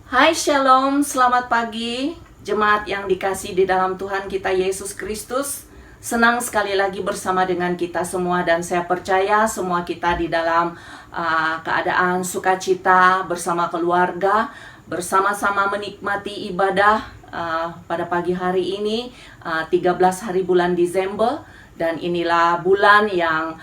Hai Shalom, selamat pagi jemaat yang dikasih di dalam Tuhan kita Yesus Kristus. Senang sekali lagi bersama dengan kita semua, dan saya percaya semua kita di dalam keadaan sukacita bersama keluarga, bersama-sama menikmati ibadah pada pagi hari ini, 13 hari bulan Desember. Dan inilah bulan yang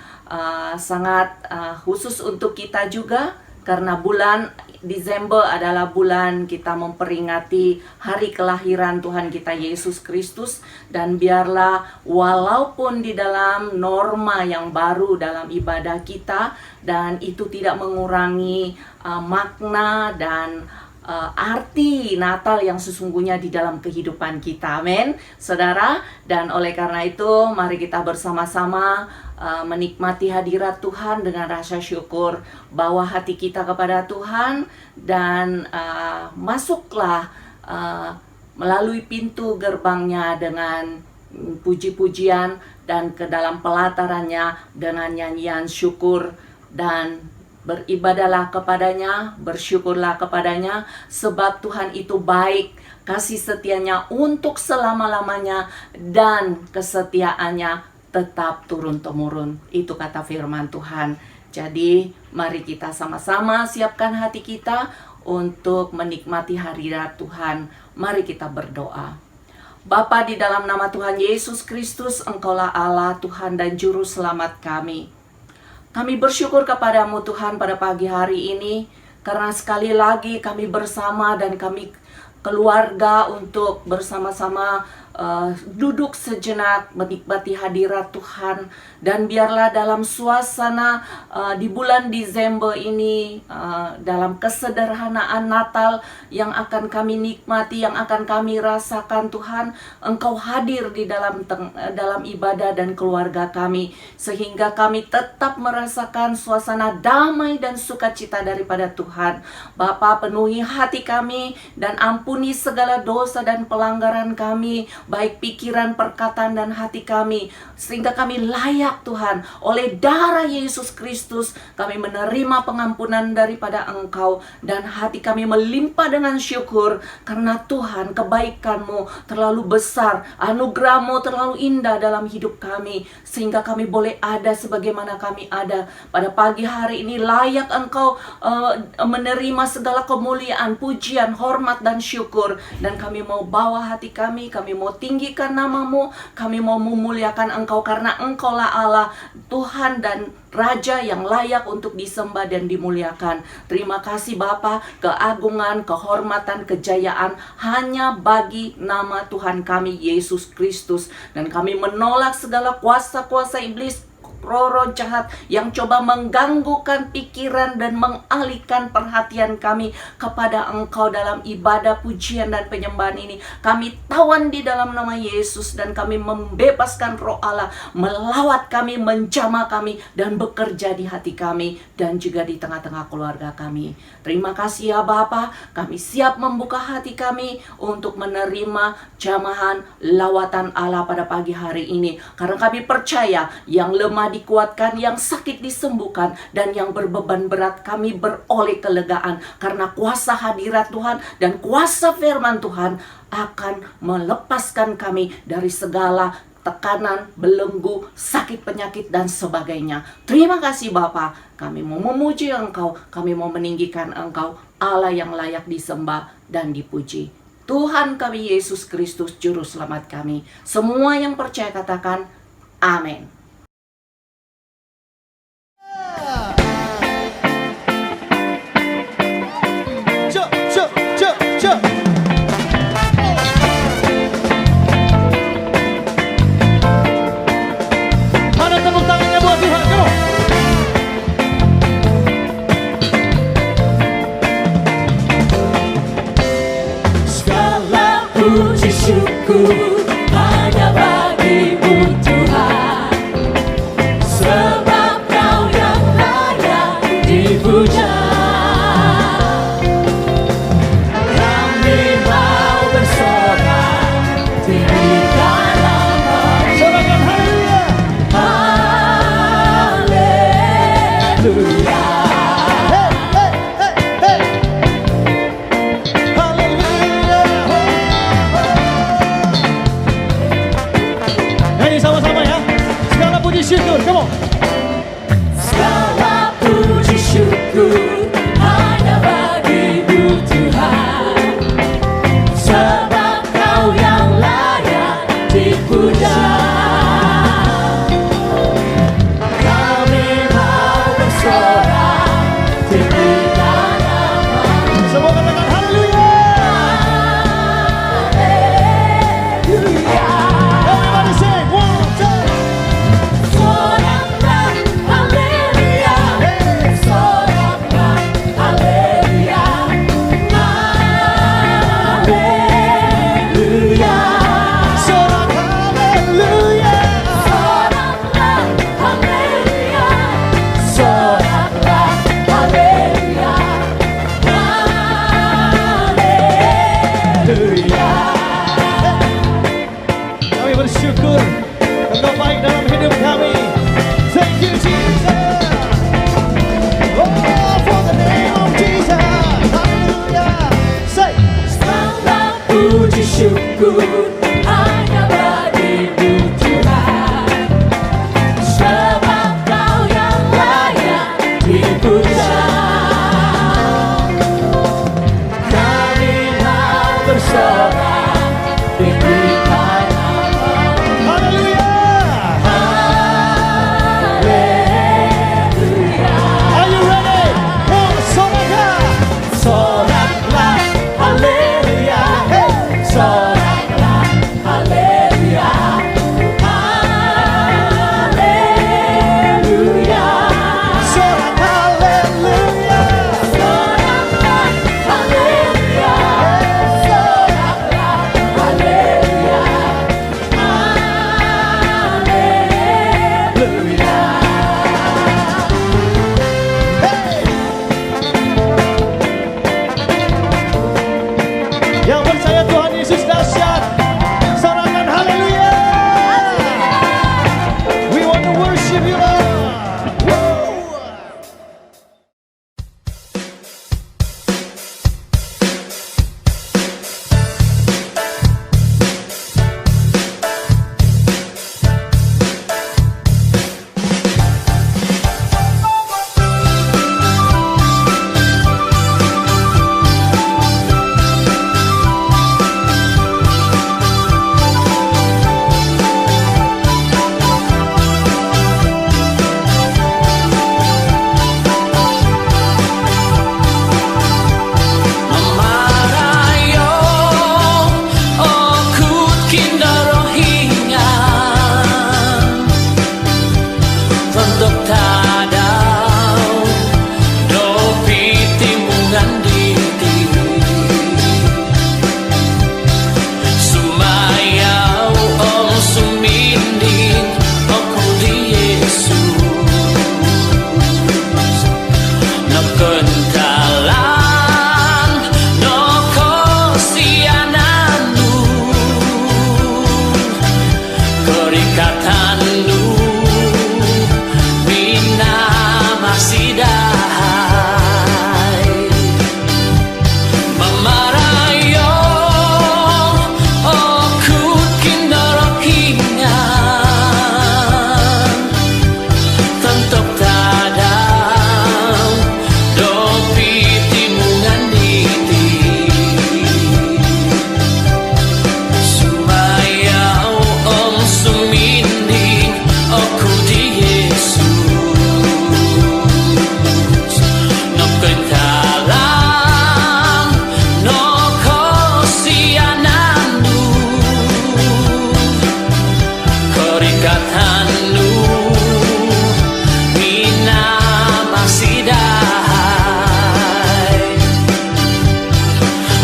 sangat khusus untuk kita juga, karena bulan Desember adalah bulan kita memperingati hari kelahiran Tuhan kita Yesus Kristus. Dan biarlah walaupun di dalam norma yang baru dalam ibadah kita, dan itu tidak mengurangi makna dan arti Natal yang sesungguhnya di dalam kehidupan kita. Amin, saudara. Dan oleh karena itu, mari kita bersama-sama menikmati hadirat Tuhan dengan rasa syukur, bawa hati kita kepada Tuhan, dan masuklah melalui pintu gerbangnya dengan puji-pujian, dan ke dalam pelatarannya dengan nyanyian syukur, dan beribadahlah kepadanya, bersyukurlah kepadanya, sebab Tuhan itu baik, kasih setianya untuk selama-lamanya, dan kesetiaannya tetap turun-temurun. Itu kata firman Tuhan. Jadi mari kita sama-sama siapkan hati kita untuk menikmati hadirat Tuhan. Mari kita berdoa. Bapa, di dalam nama Tuhan Yesus Kristus, Engkaulah Allah, Tuhan dan Juru Selamat kami. Kami bersyukur kepadamu Tuhan pada pagi hari ini, karena sekali lagi kami bersama dan kami keluarga untuk bersama-sama duduk sejenak menikmati hadirat Tuhan. Dan biarlah dalam suasana di bulan Desember ini, dalam kesederhanaan Natal yang akan kami nikmati, yang akan kami rasakan, Tuhan, Engkau hadir di dalam ibadah dan keluarga kami, sehingga kami tetap merasakan suasana damai dan sukacita daripada Tuhan. Bapa, penuhi hati kami dan ampuni segala dosa dan pelanggaran kami, baik pikiran, perkataan, dan hati kami, sehingga kami layak, Tuhan, oleh darah Yesus Kristus kami menerima pengampunan daripada Engkau, dan hati kami melimpah dengan syukur, karena Tuhan, kebaikan-Mu terlalu besar, anugerah-Mu terlalu indah dalam hidup kami, sehingga kami boleh ada sebagaimana kami ada pada pagi hari ini. Layak Engkau menerima segala kemuliaan, pujian, hormat, dan syukur. Dan kami mau bawa hati kami mau tinggikan nama-Mu, kami mau memuliakan Engkau, karena Engkaulah Allah, Tuhan dan Raja yang layak untuk disembah dan dimuliakan. Terima kasih Bapa, keagungan, kehormatan, kejayaan hanya bagi nama Tuhan kami Yesus Kristus. Dan kami menolak segala kuasa-kuasa iblis, roh-roh jahat yang coba mengganggukan pikiran dan mengalihkan perhatian kami kepada Engkau dalam ibadah, pujian, dan penyembahan ini. Kami tawan di dalam nama Yesus, dan kami membebaskan roh Allah melawat kami, menjamah kami, dan bekerja di hati kami dan juga di tengah-tengah keluarga kami. Terima kasih ya Bapa, kami siap membuka hati kami untuk menerima jamahan lawatan Allah pada pagi hari ini, karena kami percaya yang lemah dikuatkan, yang sakit disembuhkan, dan yang berbeban berat kami beroleh kelegaan, karena kuasa hadirat Tuhan dan kuasa firman Tuhan akan melepaskan kami dari segala tekanan, belenggu, sakit, penyakit, dan sebagainya. Terima kasih Bapa, kami mau memuji Engkau, kami mau meninggikan Engkau, Allah yang layak disembah dan dipuji. Tuhan kami Yesus Kristus, Juru Selamat kami. Semua yang percaya katakan amin. Puji syukur hanya bagi-Mu Tuhan, sebab Kau yang layak dipuja. Kami mau bersorak tinggi dalam hati. Haleluya. Haleluya. Kami bersyukur Engkau baik dalam hidup kami. Thank you Jesus. Oh, for the name of Jesus. Haleluya. Say. Segala puji syukur hanya bagimu Tuhan, sebab Kau yang layak dipuja. Kami mau bersorak tinggikan nama. Haleluya. Haleluya. Are you ready? Oh, soraklah. Soraklah haleluya. Soraklah haleluya. Haleluya. Sorak haleluya. Soraklah haleluya. Soraklah haleluya. Haleluya. Yang percaya Tuhan Yesus dahsyat, sorakan haleluya. We want to worship you Lord. Woo. Marayo okut kindarohingan Untuk tadau dopi timungan diti Sumayau om suminding aku di Yesus Nakentalan no kosiananu Kerikatanmu bina masih dahai Mamarayo okut kindarokingan Tentok tadau dopi timungan diti Sumayau om suminding aku di Yesus Nakentalan no kosiananu Kerikatanmu Mina masih dahai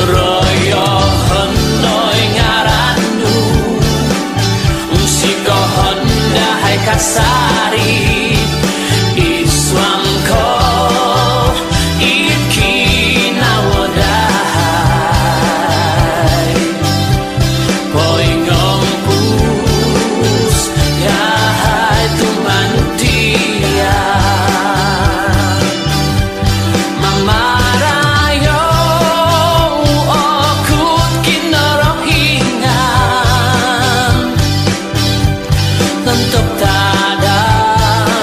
Royo hendoy ngarannu Usiko hondahai kasari Iswangko ikinawodahai Koi ngompus yahai tumantia Mamarayo okut kindarohingan Tentok tadau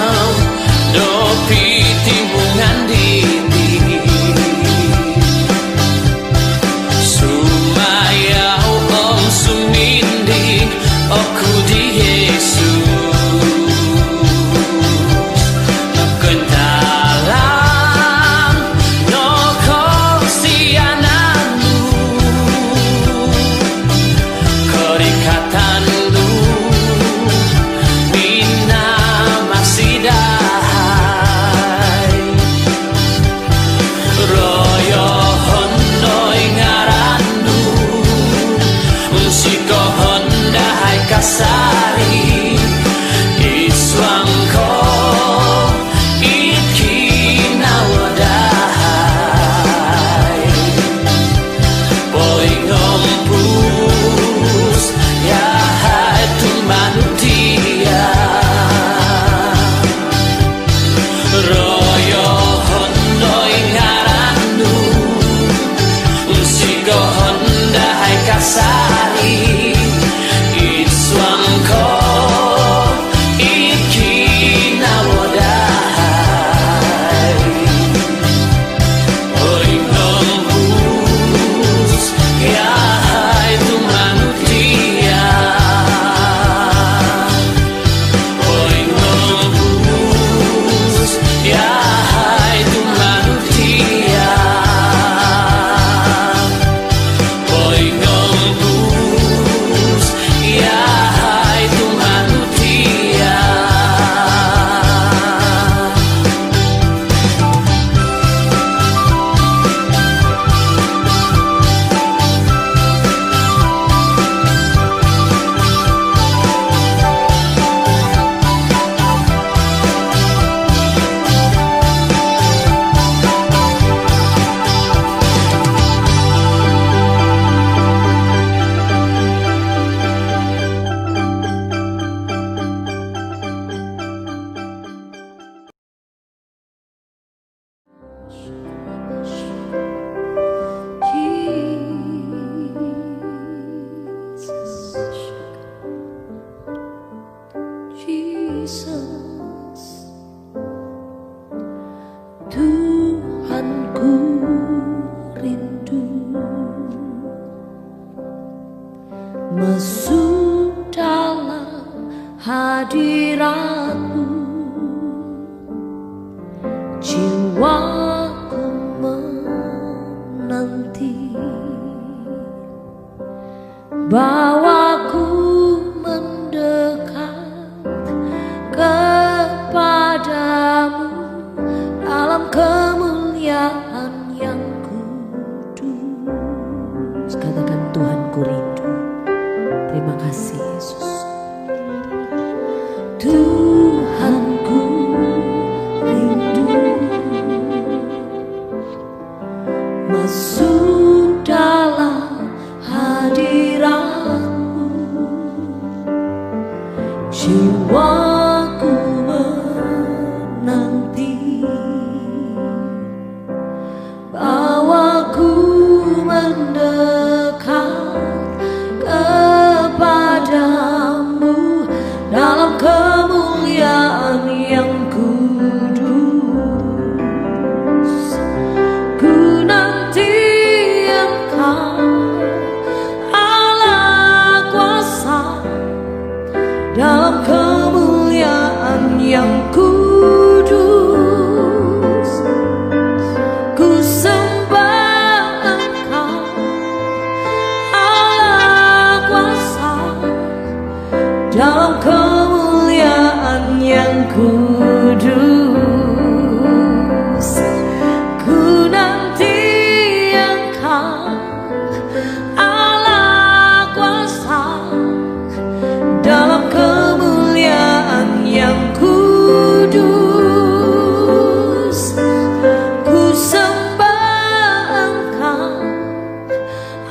masuk dalam hadirat-Mu. Jiwaku menanti, bawaku mendekat kepadamu dalam kemuliaan yang kudus. Katakan, Tuhan, ku rindu. Terima kasih Yesus. Tuhanku rindu masuk dalam hadirat-Mu. Jiwaku menanti, bawaku mendekat kepadamu dalam kemuliaan yang kudus. Ku nanti Engkau, Allah kuasa, dalam kemuliaan yang kudus. Ku sembah Engkau, Allah kuasa, dalam kemuliaan yang kudus. Ku nanti Engkau, Allah kuasa, dalam kemuliaan yang kudus. Ku sembah Engkau,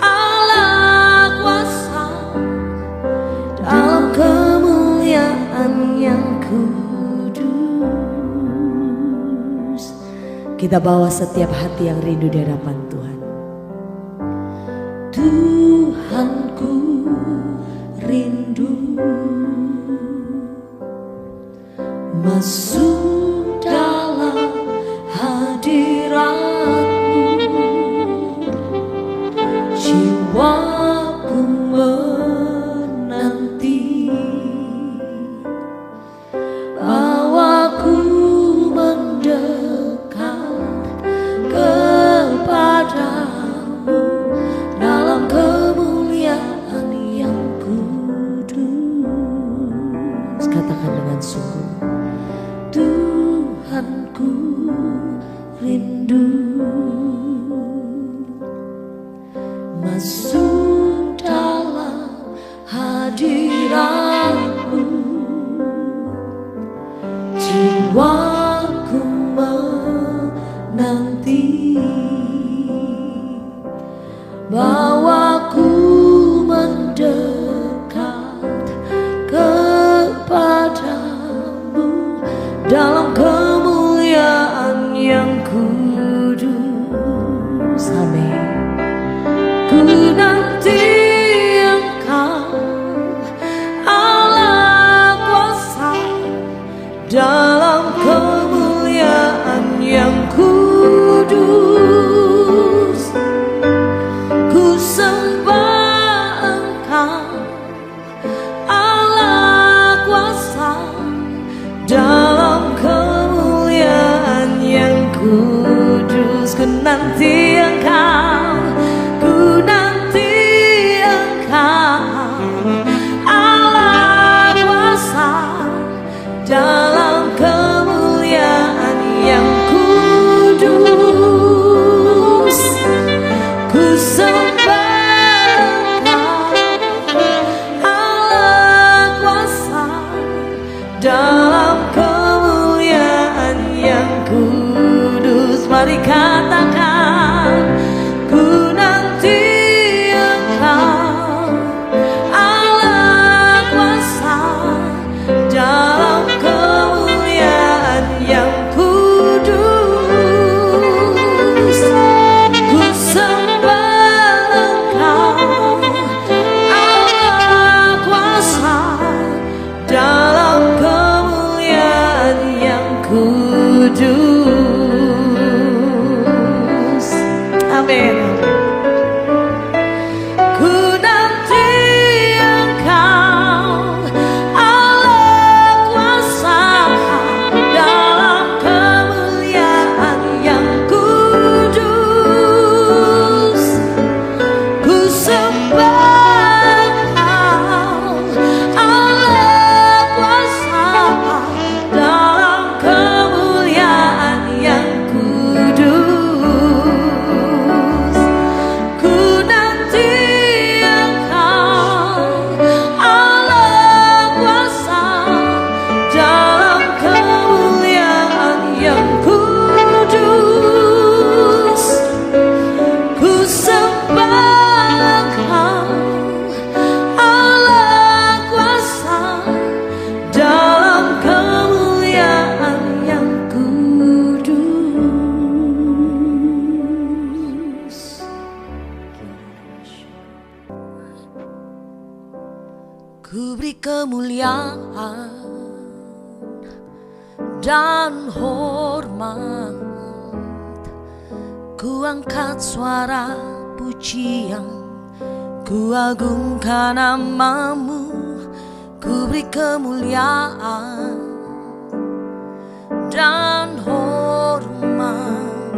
Allah kuasa, dalam kemuliaan yang kudus. Kita bawa setiap hati yang rindu di hadapan Tuhan. Tuhanku rindu masuk dalam hadirat-Mu. Jiwaku menanti, bawaku mendekat kepadamu dalam kemuliaan yang kudus. Katakan dengan sungguh, Tuhanku rindu masuk dalam hadirat-Mu. Jiwaku menanti, bawaku mendekat kepadamu dalam kemuliaan yang kudus. Amin. Ku nanti Engkau, Allah kuasa, dalam kemuliaan yang kudus. Ku sembah Engkau, Allah kuasa, dalam kemuliaan yang kudus. Ku nanti Engkau, ku nanti Engkau, Allah kuasa, dalam kemuliaan yang kudus. Ku sembah Engkau, Allah kuasa, dalam kemuliaan yang kudus. Mari katakan, ku nanti Engkau, Allah kuasa, dalam kemuliaan yang kudus. Ku sembah Ku beri kemuliaan dan hormat, ku angkat suara pujian, ku agungkan namamu. Ku beri kemuliaan dan hormat,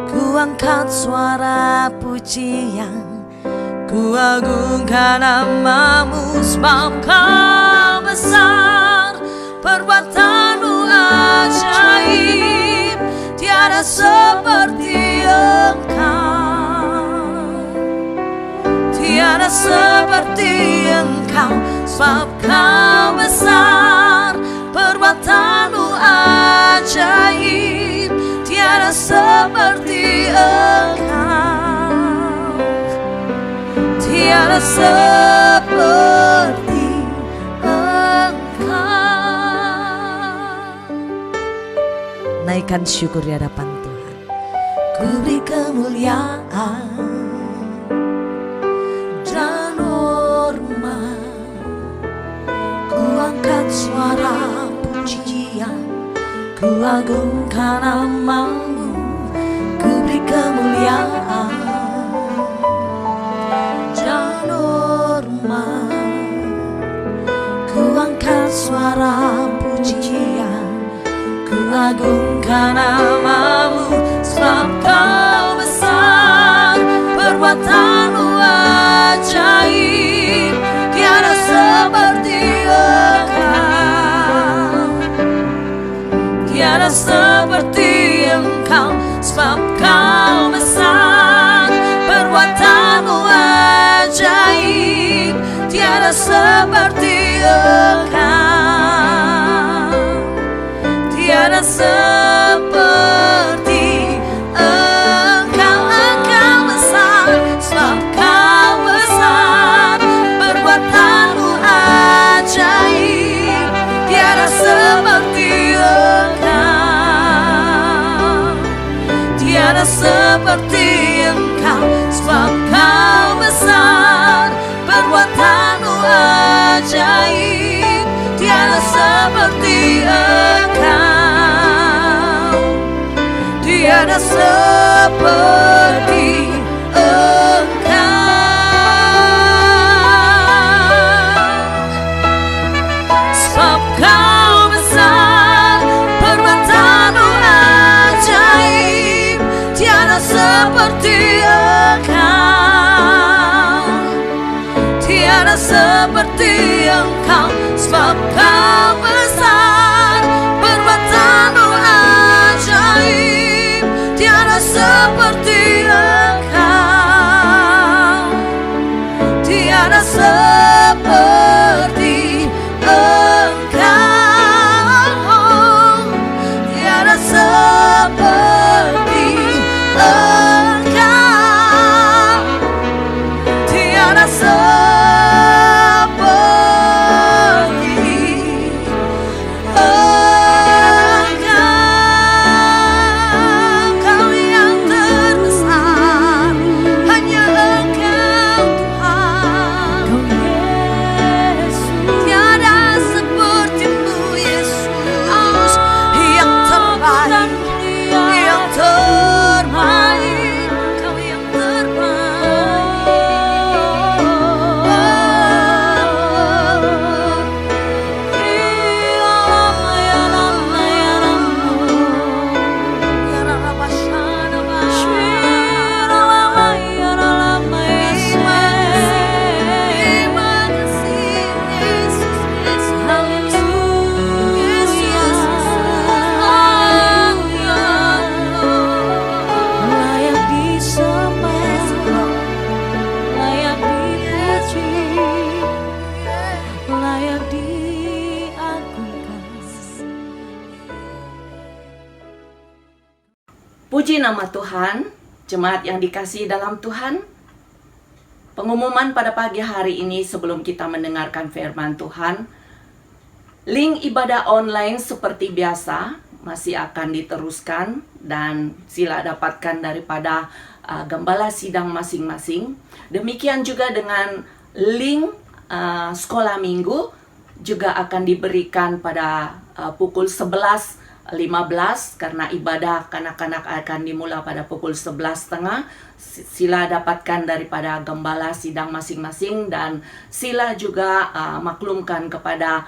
ku angkat suara pujian, ku agungkan namamu. Sebab kau besar, perbuatanmu ajaib, tiada seperti engkau, tiada seperti engkau. Sebab kau besar, perbuatanmu ajaib, tiada seperti engkau, tiada seperti engkau. Naikkan syukur di hadapan Tuhan. Ku beri kemuliaan dan hormat, ku angkat suara pujian, ku agungkan namamu. Ku beri kemuliaan dan hormat, ku angkat suara pujian, ku agungkan namamu. Sebab kau besar, perbuatanmu ajaib, tiada seperti engkau, tiada seperti engkau. Sebab kau besar, perbuatanmu ajaib, tiada seperti engkau, tiada seperti engkau. Engkau besar, sebab kau besar, perbuatanmu ajaib, tiada seperti engkau, tiada seperti engkau. Sebab kau besar, perbuatanmu ajaib, tiada seperti engkau, tiada seperti engkau. Sebab kau besar, perbuatanmu ajaib, tiada seperti engkau, tiada seperti engkau. Sebab kau besar, perbuatanmu ajaib, tiada seperti engkau, tiada seperti engkau, tiada seperti engkau, tiada Puji nama Tuhan, jemaat yang dikasihi dalam Tuhan. Pengumuman pada pagi hari ini sebelum kita mendengarkan firman Tuhan. Link ibadah online seperti biasa masih akan diteruskan dan sila dapatkan daripada gembala sidang masing-masing. Demikian juga dengan link sekolah minggu juga akan diberikan pada pukul 11.15 karena ibadah kanak-kanak akan dimulai pada pukul 11.30. Sila dapatkan daripada gembala sidang masing-masing dan sila juga maklumkan kepada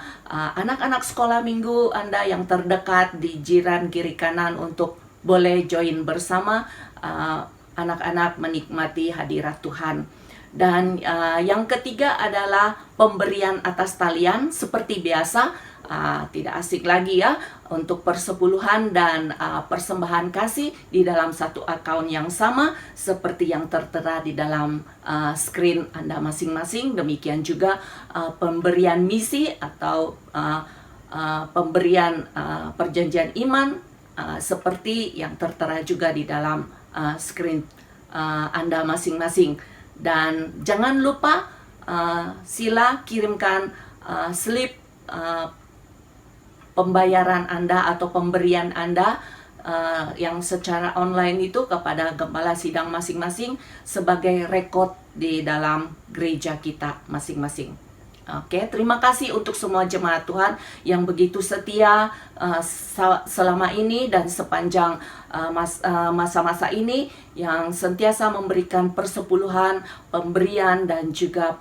anak-anak sekolah minggu Anda yang terdekat di jiran kiri kanan untuk boleh join bersama anak-anak menikmati hadirat Tuhan. Dan yang ketiga adalah pemberian atas talian seperti biasa. Tidak asik lagi ya untuk persepuluhan dan persembahan kasih di dalam satu akaun yang sama seperti yang tertera di dalam screen Anda masing-masing. Demikian juga pemberian misi atau pemberian perjanjian iman seperti yang tertera juga di dalam screen Anda masing-masing. Dan jangan lupa sila kirimkan slip pembayaran Anda atau pemberian Anda yang secara online itu kepada gembala sidang masing-masing sebagai rekod di dalam gereja kita masing-masing. Oke, terima kasih untuk semua jemaat Tuhan yang begitu setia selama ini dan sepanjang masa-masa ini yang sentiasa memberikan persepuluhan, pemberian dan juga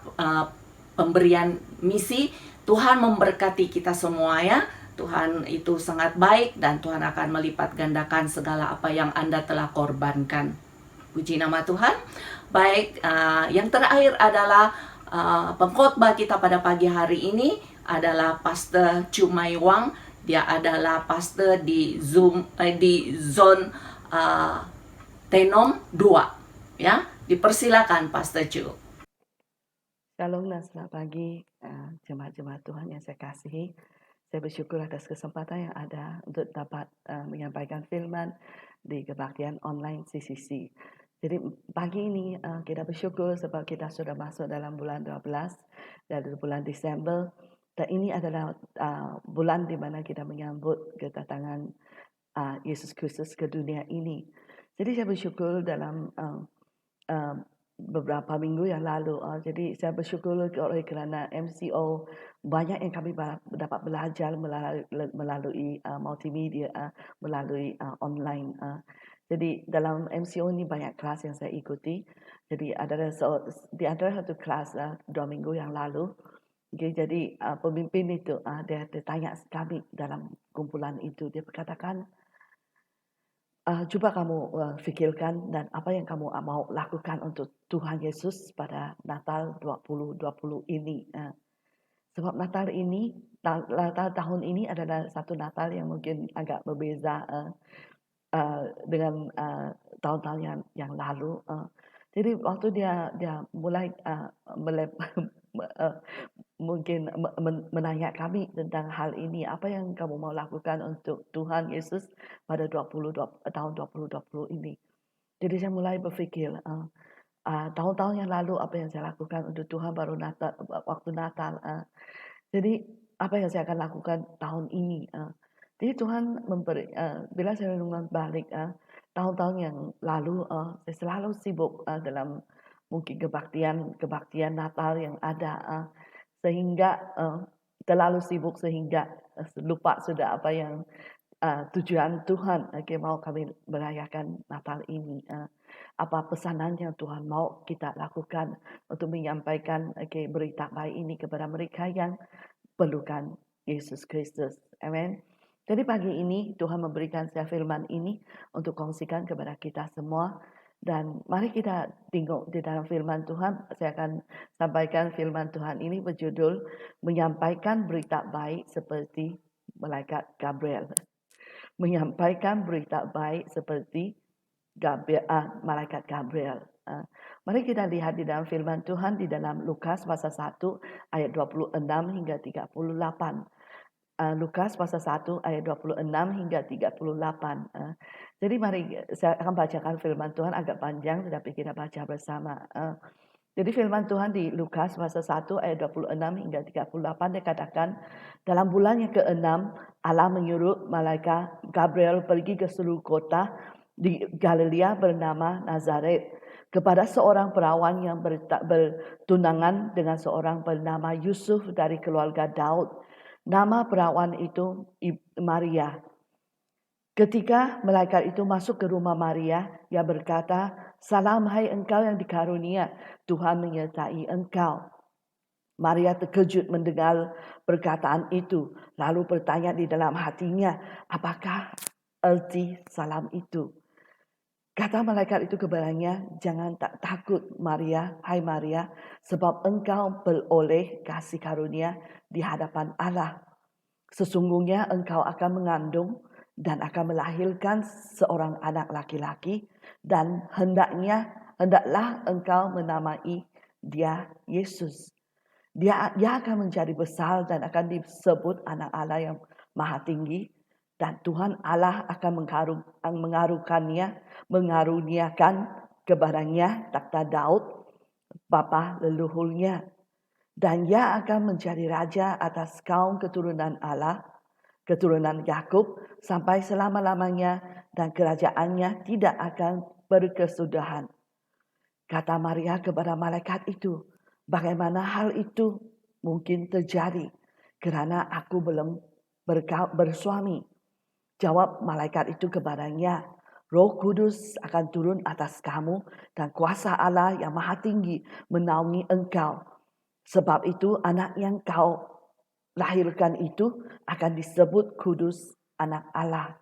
pemberian misi. Tuhan memberkati kita semua ya. Tuhan itu sangat baik dan Tuhan akan melipat gandakan segala apa yang Anda telah korbankan. Puji nama Tuhan. Baik, yang terakhir adalah pengkhotbah kita pada pagi hari ini adalah Pastor Chumai Wang. Dia adalah pastor di zone Tenom 2. Ya, dipersilakan Pastor Chu. Shalom dan selamat pagi jemaat-jemaat Tuhan yang saya kasihi. Saya bersyukur atas kesempatan yang ada untuk dapat menyampaikan firman di kebaktian online CCC. Jadi pagi ini kita bersyukur sebab kita sudah masuk dalam bulan 12 dari bulan Desember. Dan ini adalah bulan di mana kita menyambut kedatangan Yesus Kristus ke dunia ini. Jadi saya bersyukur dalam beberapa minggu yang lalu. Jadi saya bersyukur oleh kerana MCO banyak yang kami dapat belajar melalui multimedia, melalui online. Jadi dalam MCO ini banyak kelas yang saya ikuti. Jadi di antara satu kelas 2 minggu yang lalu. Okay, jadi pemimpin itu dia tanya kami dalam kumpulan itu. Dia berkatakan, cuba kamu fikirkan dan apa yang kamu mau lakukan untuk Tuhan Yesus pada Natal 2020 ini. Sebab Natal tahun ini adalah satu Natal yang mungkin agak berbeza dengan tahun-tahun yang lalu. Jadi waktu dia mulai mungkin menanya kami tentang hal ini, apa yang kamu mau lakukan untuk Tuhan Yesus pada tahun 2020 ini. Jadi saya mulai berfikir, tahun-tahun yang lalu apa yang saya lakukan untuk Tuhan baru waktu Natal. Jadi apa yang saya akan lakukan tahun ini. Jadi Tuhan memberi, bila saya renungan balik tahun-tahun yang lalu, saya selalu sibuk dalam mungkin kebaktian Natal yang ada. Sehingga terlalu sibuk sehingga lupa sudah apa yang tujuan Tuhan mau kami merayakan Natal ini. Apa pesanan yang Tuhan mau kita lakukan untuk menyampaikan berita baik ini kepada mereka yang perlukan Yesus Kristus. Amen. Jadi pagi ini Tuhan memberikan saya firman ini untuk kongsikan kepada kita semua. Dan mari kita tengok di dalam firman Tuhan. Saya akan sampaikan firman Tuhan ini berjudul menyampaikan berita baik seperti malaikat Gabriel. Menyampaikan berita baik seperti malaikat Gabriel. Mari kita lihat di dalam firman Tuhan di dalam Lukas pasal 1 ayat 26 hingga 38. Lukas pasal 1 ayat 26 hingga 38. Jadi mari saya akan bacakan firman Tuhan agak panjang tetapi kita baca bersama. Jadi firman Tuhan di Lukas pasal 1 ayat 26 hingga 38 dia katakan, dalam bulan yang ke-6 Allah menyuruh malaikat Gabriel pergi ke seluruh kota di Galilea bernama Nazaret kepada seorang perawan yang bertunangan dengan seorang bernama Yusuf dari keluarga Daud. Nama perawan itu Maria. Ketika malaikat itu masuk ke rumah Maria, ia berkata, "Salam hai engkau yang dikarunia, Tuhan menyertai engkau." Maria terkejut mendengar perkataan itu, lalu bertanya di dalam hatinya, apakah arti salam itu? Kata malaikat itu kepadanya, "Jangan takut Maria, hai Maria, sebab engkau beroleh kasih karunia di hadapan Allah. Sesungguhnya engkau akan mengandung dan akan melahirkan seorang anak laki-laki, dan hendaklah engkau menamai dia Yesus. Dia akan menjadi besar dan akan disebut anak Allah yang Maha Tinggi, dan Tuhan Allah akan mengaruniakan kepadanya takhta Daud bapa leluhurnya, dan ia akan menjadi raja atas kaum keturunan Allah, keturunan Yakub, sampai selama-lamanya, dan kerajaannya tidak akan berkesudahan." Kata Maria kepada malaikat itu, "Bagaimana hal itu mungkin terjadi? Kerana aku belum bersuami." Jawab malaikat itu kepadanya, "Roh Kudus akan turun atas kamu, dan kuasa Allah yang Maha Tinggi menaungi engkau. Sebab itu anak yang kau lahirkan itu akan disebut kudus, anak Allah.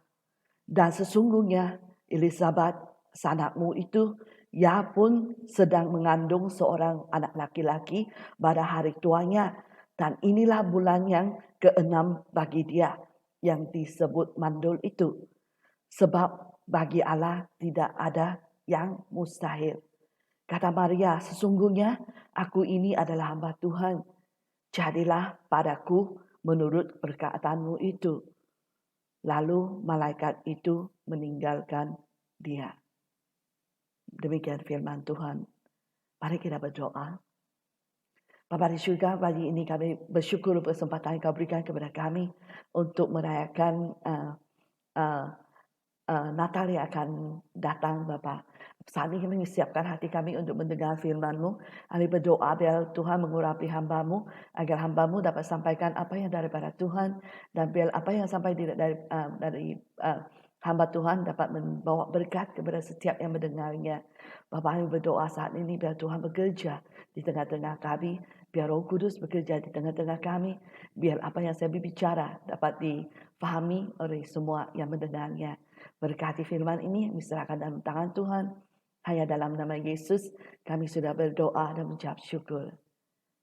Dan sesungguhnya Elisabet, sanakmu itu, ia pun sedang mengandung seorang anak laki-laki pada hari tuanya. Dan inilah bulan yang ke-6 bagi dia, yang disebut mandul itu. Sebab bagi Allah tidak ada yang mustahil." Kata Maria, "Sesungguhnya aku ini adalah hamba Tuhan. Jadilah padaku menurut perkataanmu itu." Lalu malaikat itu meninggalkan dia. Demikian firman Tuhan. Mari kita berdoa. Bapa di surga, pagi ini kami bersyukur kesempatan yang kau berikan kepada kami untuk merayakan Natal yang akan datang, Bapa. Saat ini kami siapkan hati kami untuk mendengar firman-Mu. Kami berdoa biar Tuhan mengurapi hamba-Mu, agar hamba-Mu dapat sampaikan apa yang daripada Tuhan, dan biar apa yang sampai dari hamba Tuhan dapat membawa berkat kepada setiap yang mendengarnya. Bapa, kami berdoa saat ini biar Tuhan bekerja di tengah-tengah kami, biar Roh Kudus bekerja di tengah-tengah kami, biar apa yang saya berbicara dapat difahami oleh semua yang mendengarnya. Berkati firman ini, diserahkan dalam tangan Tuhan. Hanya dalam nama Yesus kami sudah berdoa dan mengucap syukur.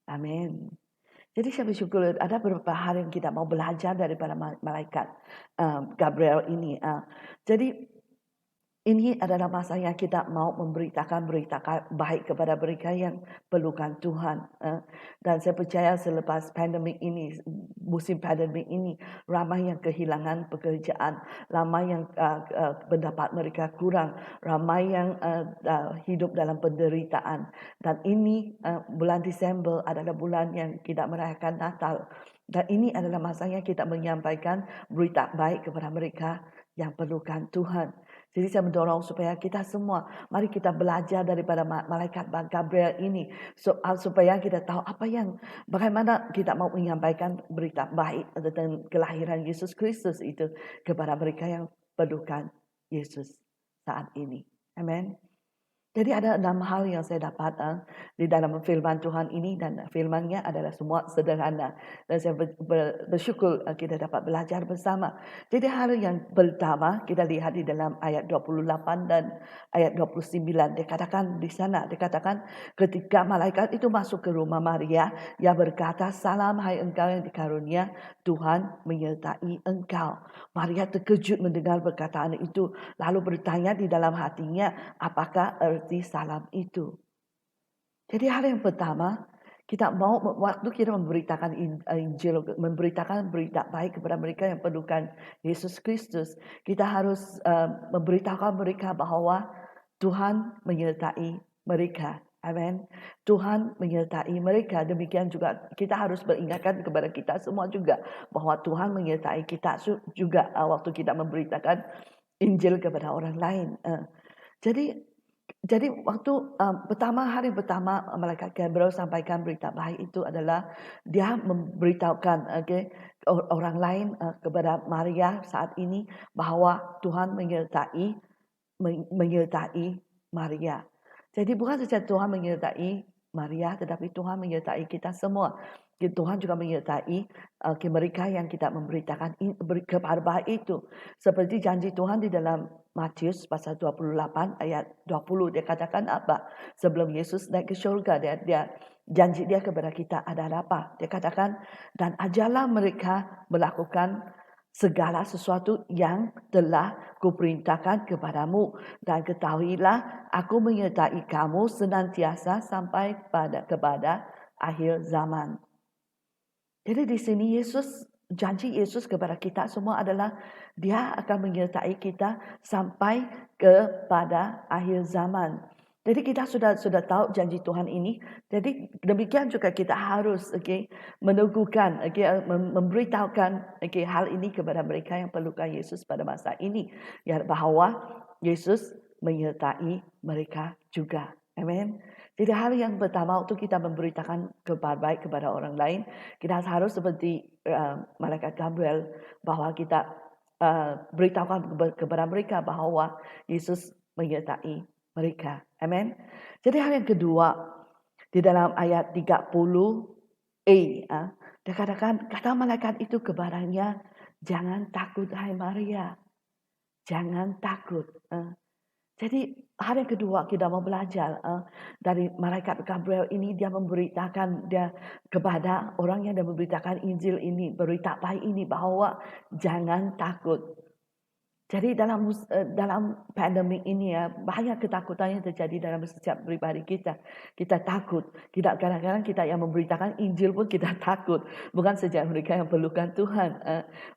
Amin. Jadi saya bersyukur ada beberapa hal yang kita mau belajar daripada malaikat Gabriel ini. Jadi ini adalah masa yang kita mau memberitakan berita baik kepada mereka yang perlukan Tuhan. Dan saya percaya selepas pandemik ini, musim pandemik ini, ramai yang kehilangan pekerjaan, ramai yang pendapat mereka kurang, ramai yang hidup dalam penderitaan. Dan ini bulan Disember adalah bulan yang kita merayakan Natal. Dan ini adalah masanya kita menyampaikan berita baik kepada mereka yang perlukan Tuhan. Jadi saya mendorong supaya kita semua, mari kita belajar daripada malaikat Gabriel ini, supaya kita tahu bagaimana kita mau menyampaikan berita baik tentang kelahiran Yesus Kristus itu kepada mereka yang perlukan Yesus saat ini. Amin. Jadi ada 6 hal yang saya dapat di dalam firman Tuhan ini, dan firman-Nya adalah semua sederhana. Dan saya bersyukur kita dapat belajar bersama. Jadi hal yang pertama kita lihat di dalam ayat 28 dan ayat 29. Dikatakan di sana, ketika malaikat itu masuk ke rumah Maria, ia berkata, "Salam hai engkau yang dikarunia, Tuhan menyertai engkau." Maria terkejut mendengar perkataan itu, lalu bertanya di dalam hatinya, apakah arti salam itu? Jadi hal yang pertama, kita mau waktu kita memberitakan Injil, memberitakan berita baik kepada mereka yang perlukan Yesus Kristus, kita harus memberitakan mereka bahwa Tuhan menyertai mereka. Amin. Tuhan menyertai mereka. Demikian juga kita harus beringatkan kepada kita semua juga bahwa Tuhan menyertai kita juga waktu kita memberitakan Injil kepada orang lain. Jadi Jadi waktu hari pertama malaikat Gabriel sampaikan berita baik itu adalah dia memberitahukan orang lain kepada Maria saat ini bahwa Tuhan menyertai Maria. Jadi bukan saja Tuhan menyertai Maria, tetapi Tuhan menyertai kita semua. Tuhan juga menyertai mereka yang kita memberitakan kabar baik itu. Seperti janji Tuhan di dalam Matius pasal 28 ayat 20. Dia katakan apa? Sebelum Yesus naik ke syurga, dia janji dia kepada kita adalah apa? Dia katakan, dan ajarlah mereka melakukan segala sesuatu yang telah kuperintahkan kepadamu, dan ketahuilah aku menyertai kamu senantiasa sampai kepada akhir zaman. Jadi di sini janji Yesus kepada kita semua adalah dia akan menyertai kita sampai kepada akhir zaman. Jadi kita sudah tahu janji Tuhan ini. Jadi demikian juga kita harus meneguhkan, memberitahukan hal ini kepada mereka yang perlukan Yesus pada masa ini, ya, bahwa Yesus menyertai mereka juga. Amin. Jadi hal yang pertama untuk kita memberitakan kabar baik kepada orang lain, kita harus seperti malaikat Gabriel, bahwa kita beritahukan kepada mereka bahwa Yesus menyertai mereka. Amin. Jadi hal yang kedua, di dalam ayat 30a, dia kata malaikat itu kepadanya, jangan takut hai Maria. Jangan takut. Jadi hari yang kedua kita mau belajar dari malaikat Gabriel ini, dia memberitakan kepada orang yang memberitakan Injil ini, berita baik ini, bahwa jangan takut. Jadi dalam pandemik ini ya, banyak ketakutan yang terjadi dalam setiap pribadi kita. Kita takut. Kadang-kadang kita yang memberitakan Injil pun kita takut. Bukan saja mereka yang perlukan Tuhan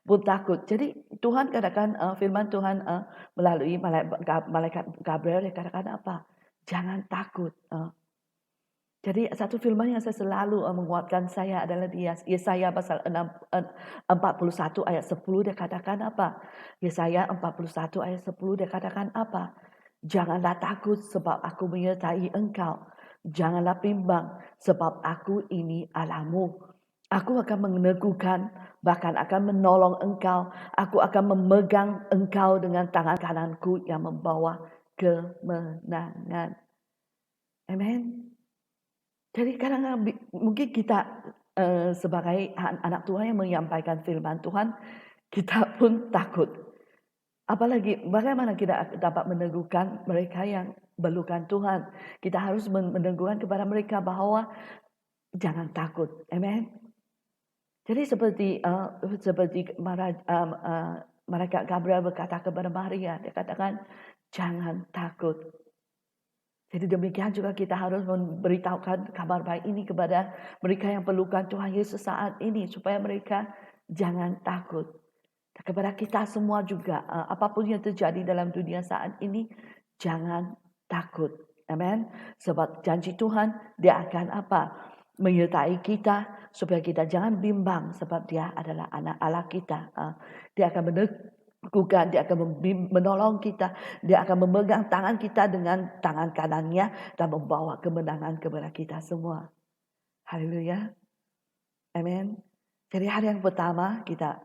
pun takut. Jadi Tuhan katakan, firman Tuhan melalui malaikat Gabriel, dia katakan apa? Jangan takut. Jadi satu firman yang saya selalu menguatkan saya adalah di Yesaya pasal 41 ayat 10, dia katakan apa? Yesaya 41 ayat 10 dia katakan apa? Janganlah takut sebab aku menyertai engkau. Janganlah bimbang sebab aku ini Allahmu. Aku akan meneguhkan, bahkan akan menolong engkau. Aku akan memegang engkau dengan tangan kananku yang membawa kemenangan. Amin. Jadi kadang-kadang mungkin kita sebagai anak Tuhan yang menyampaikan firman Tuhan, kita pun takut. Apalagi bagaimana kita dapat meneguhkan mereka yang perlukan Tuhan. Kita harus meneguhkan kepada mereka bahwa jangan takut. Amen. Jadi seperti malaikat Gabriel berkata kepada Maria, dia katakan jangan takut. Jadi demikian juga kita harus memberitahukan kabar baik ini kepada mereka yang perlukan Tuhan Yesus saat ini, supaya mereka jangan takut. Kepada kita semua juga, apapun yang terjadi dalam dunia saat ini, jangan takut. Amen. Sebab janji Tuhan, dia akan apa? Menyertai kita, supaya kita jangan bimbang, sebab dia adalah anak Allah kita. Dia akan dia akan menolong kita. Dia akan memegang tangan kita dengan tangan kanannya dan membawa kemenangan kepada kita semua. Haleluya. Amin. Jadi hari yang pertama kita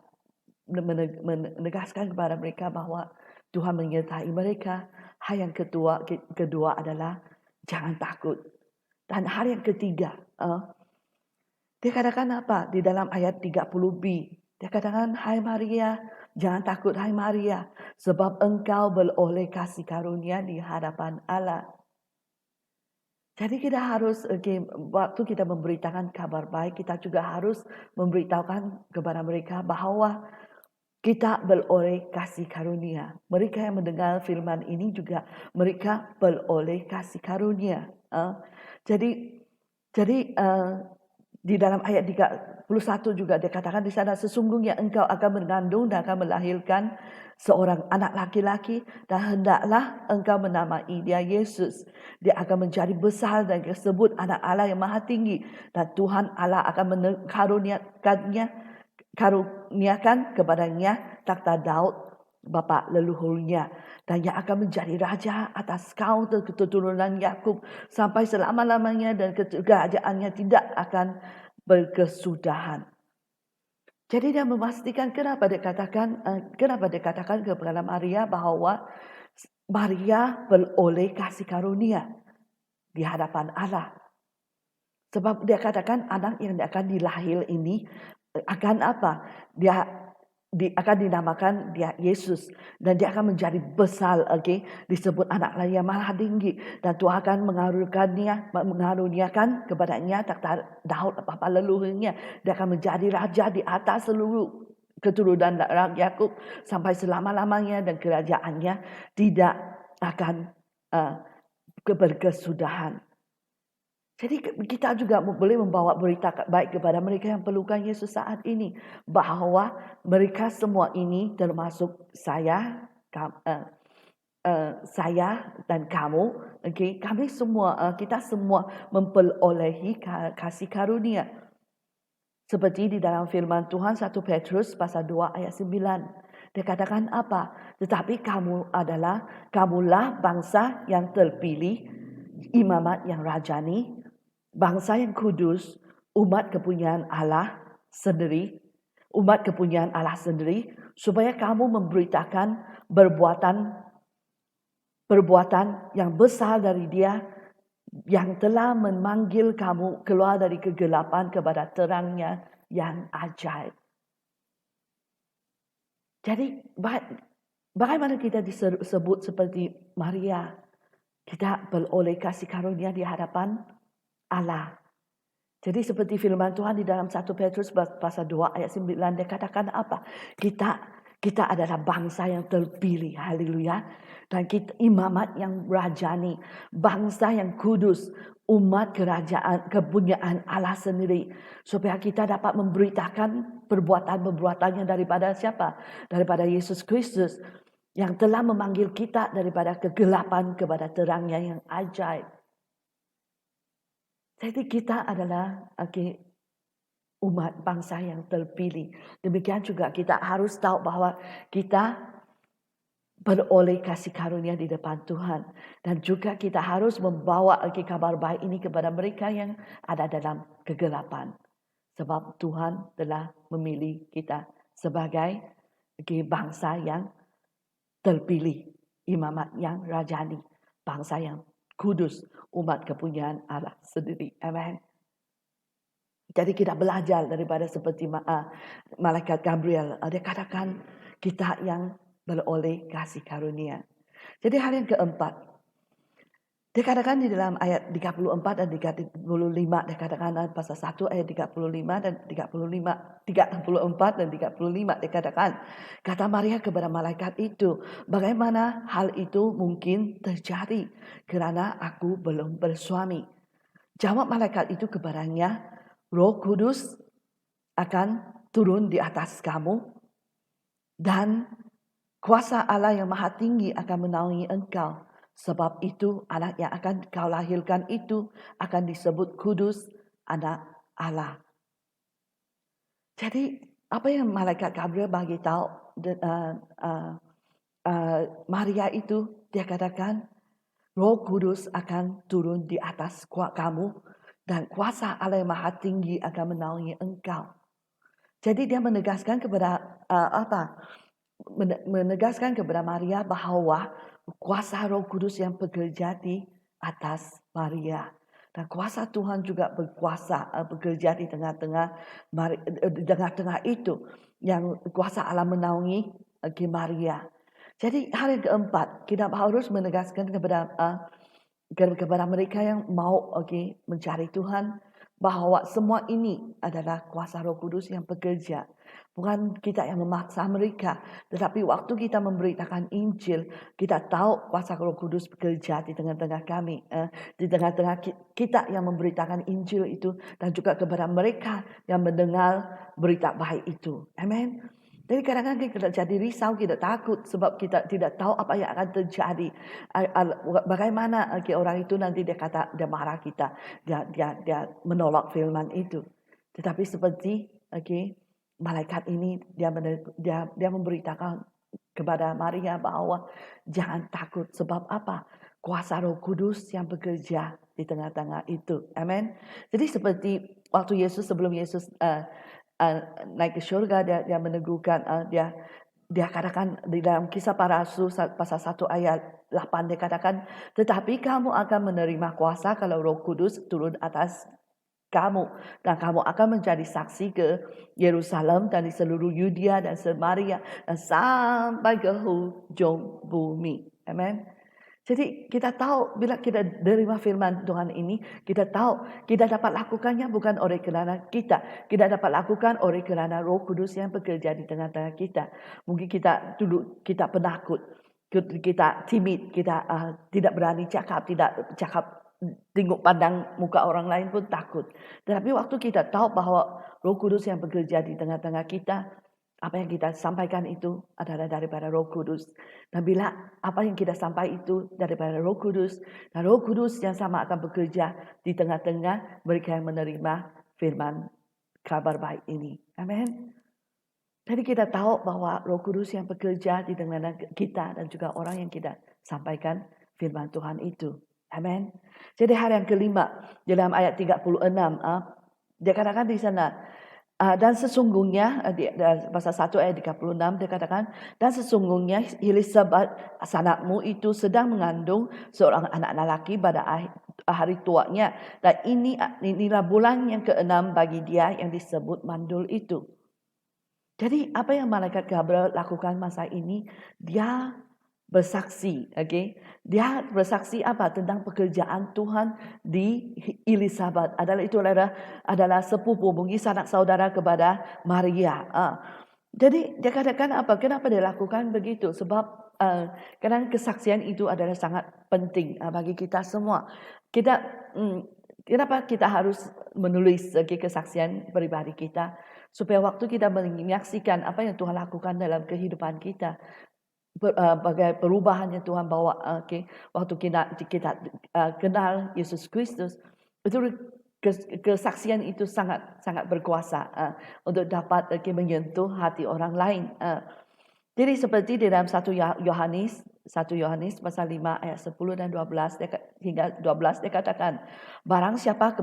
menegaskan kepada mereka bahwa Tuhan menyertai mereka. Hari yang kedua adalah jangan takut. Dan hari yang ketiga, dia katakan apa? Di dalam ayat 30b, dia katakan, hai Maria, jangan takut hai Maria, sebab engkau beroleh kasih karunia di hadapan Allah. Jadi kita harus, waktu kita memberitakan kabar baik, kita juga harus memberitahukan kepada mereka bahwa kita beroleh kasih karunia. Mereka yang mendengar firman ini juga mereka beroleh kasih karunia. Jadi di dalam ayat 31 juga dikatakan di sana, sesungguhnya engkau akan mengandung dan akan melahirkan seorang anak laki-laki, dan hendaklah engkau menamai dia Yesus. Dia akan menjadi besar dan disebut anak Allah yang maha tinggi, dan Tuhan Allah akan karuniakan kepadanya takhta Daud bapa leluhurnya, dan yang akan menjadi raja atas kau keturunan Yakub sampai selama-lamanya, dan kerajaannya tidak akan berkesudahan. Jadi dia memastikan kenapa dikatakan kepada Maria bahwa Maria beroleh kasih karunia di hadapan Allah. Sebab dia katakan anak yang akan dilahir ini akan apa? Akan dinamakan dia Yesus, dan dia akan menjadi besar, disebut anak yang maha tinggi, dan Tuhan akan mengaruniakan kepadanya takhta Daud bapa leluhurnya. Dia akan menjadi raja di atas seluruh keturunan Yakub sampai selama-lamanya, dan kerajaannya tidak akan berkesudahan. Jadi kita juga boleh membawa berita baik kepada mereka yang perlukan Yesus saat ini, bahwa mereka semua ini termasuk saya dan kamu, kami semua, kita semua memperolehi kasih karunia. Seperti di dalam firman Tuhan 1 Petrus pasal 2 ayat 9. Dia katakan apa? Tetapi kamulah bangsa yang terpilih, imamat yang rajani, bangsa yang kudus, umat kepunyaan Allah sendiri, supaya kamu memberitakan perbuatan yang besar dari Dia yang telah memanggil kamu keluar dari kegelapan kepada terangnya yang ajaib. Jadi bagaimana kita disebut seperti Maria? Kita beroleh kasih karunia di hadapan Allah. Jadi seperti firman Tuhan di dalam 1 Petrus pasal 2 ayat 9, dia katakan apa? Kita adalah bangsa yang terpilih, haleluya. Dan kita imamat yang rajani, bangsa yang kudus, umat kerajaan kepunyaan Allah sendiri, supaya kita dapat memberitakan perbuatan-perbuatannya daripada siapa? Daripada Yesus Kristus yang telah memanggil kita daripada kegelapan kepada terangnya yang ajaib. Jadi kita adalah umat bangsa yang terpilih. Demikian juga kita harus tahu bahwa kita beroleh kasih karunia di depan Tuhan. Dan juga kita harus membawa kabar baik ini kepada mereka yang ada dalam kegelapan. Sebab Tuhan telah memilih kita sebagai bangsa yang terpilih, imamat yang rajani, bangsa yang kudus, umat kepunyaan Allah sendiri. Amen. Jadi kita belajar daripada seperti malaikat Gabriel. Dia katakan kita yang beroleh kasih karunia. Jadi hal yang keempat, dia katakan di dalam ayat 34 dan 35, dia katakan pasal 1 ayat 35 dan 34 dan 35, dia katakan, kata Maria kepada malaikat itu, bagaimana hal itu mungkin terjadi kerana aku belum bersuami? Jawab malaikat itu kepadanya, Roh Kudus akan turun di atas kamu, dan kuasa Allah yang Maha Tinggi akan menaungi engkau. Sebab itu anak yang akan kau lahirkan itu akan disebut kudus, anak Allah. Jadi apa yang malaikat Gabriel bagi tahu Maria itu, dia katakan Roh Kudus akan turun di atas kamu, dan kuasa Allah yang Maha Tinggi akan menaungi engkau. Jadi dia menegaskan kepada menegaskan kepada Maria bahwa kuasa Roh Kudus yang bekerja di atas Maria, dan kuasa Tuhan juga bekerja di tengah-tengah itu, yang kuasa Allah menaungi Maria. Jadi hal yang keempat, kita harus menegaskan kepada mereka yang mau mencari Tuhan, bahwa semua ini adalah kuasa Roh Kudus yang bekerja. Bukan kita yang memaksa mereka, tetapi waktu kita memberitakan Injil, kita tahu kuasa Roh Kudus bekerja di tengah-tengah kami, di tengah-tengah kita yang memberitakan Injil itu, dan juga kepada mereka yang mendengar berita baik itu. Amen. Jadi kadang-kadang kita jadi risau, kita takut sebab kita tidak tahu apa yang akan terjadi. Bagaimana orang itu nanti dia marah kita, dia menolak firman itu. Tetapi seperti malaikat ini dia memberitakan kepada Maria bahwa jangan takut. Sebab apa? Kuasa Roh Kudus yang bekerja di tengah-tengah itu. Amin. Jadi seperti waktu sebelum Yesus naik ke syurga, dia meneguhkan, dia katakan di dalam Kisah Para Rasul pasal 1 ayat 8, dia katakan, tetapi kamu akan menerima kuasa kalau Roh Kudus turun atas kamu, dan kamu akan menjadi saksi ke Yerusalem dan di seluruh Yudea dan Samaria dan sampai ke hujung bumi. Amen. Jadi kita tahu bila kita menerima firman Tuhan ini, kita tahu kita dapat lakukannya bukan oleh kerana kita dapat lakukan oleh kerana Roh Kudus yang bekerja di tengah-tengah kita. Mungkin kita dulu kita penakut, kita timid, kita tidak berani cakap, tengok pandang muka orang lain pun takut. Tetapi waktu kita tahu bahawa Roh Kudus yang bekerja di tengah-tengah kita, apa yang kita sampaikan itu adalah daripada Roh Kudus. Dan bila apa yang kita sampaikan itu daripada Roh Kudus, dan Roh Kudus yang sama akan bekerja di tengah-tengah mereka yang menerima firman kabar baik ini. Amin. Jadi kita tahu bahawa Roh Kudus yang bekerja di tengah-tengah kita dan juga orang yang kita sampaikan firman Tuhan itu. Amin. Jadi hal yang kelima dalam ayat 36, dia katakan di sana, dan sesungguhnya pasal 1 ayat 36 dia katakan, dan sesungguhnya Elisabet sanakmu itu sedang mengandung seorang anak lelaki pada hari tuanya, dan inilah bulan yang ke-6 bagi dia yang disebut mandul itu. Jadi apa yang malaikat Gabriel lakukan masa ini, dia bersaksi, okay? Dia bersaksi apa tentang pekerjaan Tuhan di Elisabet. Adalah sepupu, mungkin sanak saudara kepada Maria. Jadi dia katakan apa? Kenapa dia lakukan begitu? Sebab karena kesaksian itu adalah sangat penting bagi kita semua. Kenapa kita harus menulis kesaksian pribadi kita? Supaya waktu kita menyaksikan apa yang Tuhan lakukan dalam kehidupan kita, bagai perubahan yang Tuhan bawa, waktu kita kenal Yesus Kristus, itu kesaksian itu sangat berkuasa untuk dapat menyentuh hati orang lain. Jadi seperti di dalam 1 Yohanes pasal 5 ayat 10 dan 12 hingga 12 dia katakan, barang siapa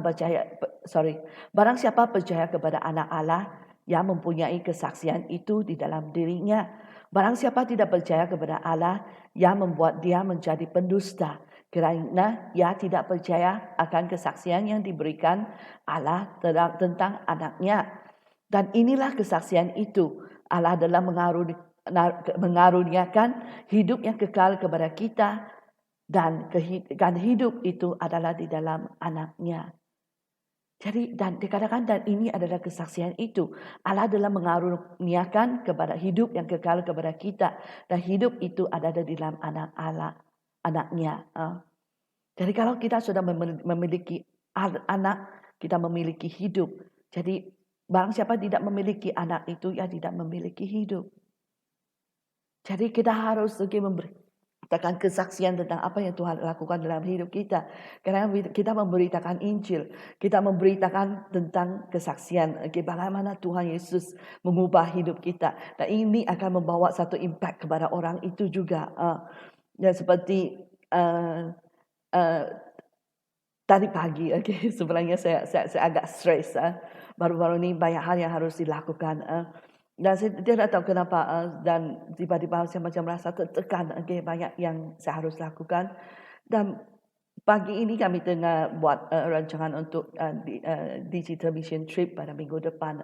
percaya kepada Anak Allah yang mempunyai kesaksian itu di dalam dirinya. Barang siapa tidak percaya kepada Allah yang membuat dia menjadi pendusta, kerana ia tidak percaya akan kesaksian yang diberikan Allah tentang anaknya. Dan inilah kesaksian itu, Allah adalah mengaruniakan hidup yang kekal kepada kita, dan hidup itu adalah di dalam anaknya. Jadi dan dikatakan, dan ini adalah kesaksian itu, Allah adalah mengaruniakan kepada hidup yang kekal kepada kita, dan hidup itu ada di dalam anaknya. Jadi kalau kita sudah memiliki anak, kita memiliki hidup. Jadi barang siapa tidak memiliki anak itu, ya tidak memiliki hidup. Jadi kita harus memberikan kesaksian tentang apa yang Tuhan lakukan dalam hidup kita. Karena kita memberitakan Injil, kita memberitakan tentang kesaksian, bagaimana Tuhan Yesus mengubah hidup kita. Dan ini akan membawa satu impact kepada orang itu juga. Ya seperti tadi pagi, sebenarnya saya agak stres. Baru-baru ini banyak hal yang harus dilakukan. Dan saya tidak tahu kenapa, dan tiba-tiba saya macam merasa tertekan, banyak yang saya harus lakukan. Dan pagi ini kami tengah buat rancangan untuk digital mission trip pada minggu depan.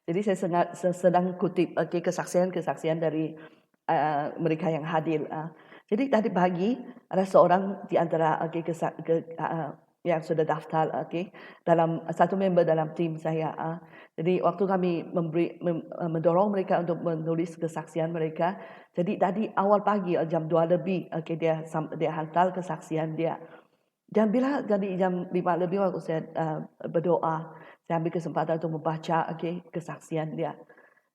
Jadi saya sedang kutip kesaksian-kesaksian dari mereka yang hadir. Jadi tadi pagi ada seorang di antara yang sudah daftar, dalam satu member dalam tim saya. Jadi waktu kami mendorong mereka untuk menulis kesaksian mereka, jadi tadi awal pagi jam 2 lebih, dia hantar kesaksian dia. Dan bila jadi jam 5 lebih waktu saya berdoa, saya ambil kesempatan untuk membaca kesaksian dia.